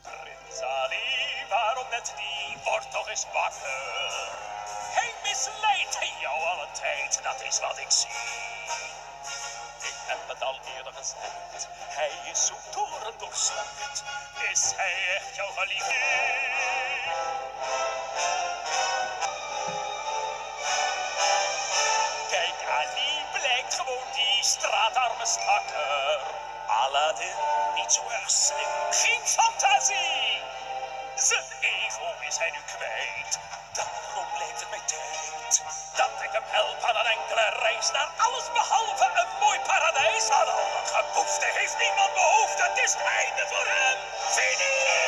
Prins Ali, waarom net niet? Word toch eens wakker. Hij misleidt jou al een tijd, dat is wat ik zie. Ik heb het al eerder gezegd, hij is zo toren doorslecht. Is hij echt jouw geliefde? Kijk, Ali blijkt gewoon die straatarme stakker. Aladdin, niet zo erg slim, geen fantasie. Zijn ego is hij nu kwijt. Daarom lijkt het mij tijd dat ik hem help aan een enkele reis naar alles behalve een mooi paradijs. Aan al dat geboefte heeft niemand behoefte. Het is het einde voor hem. Fini!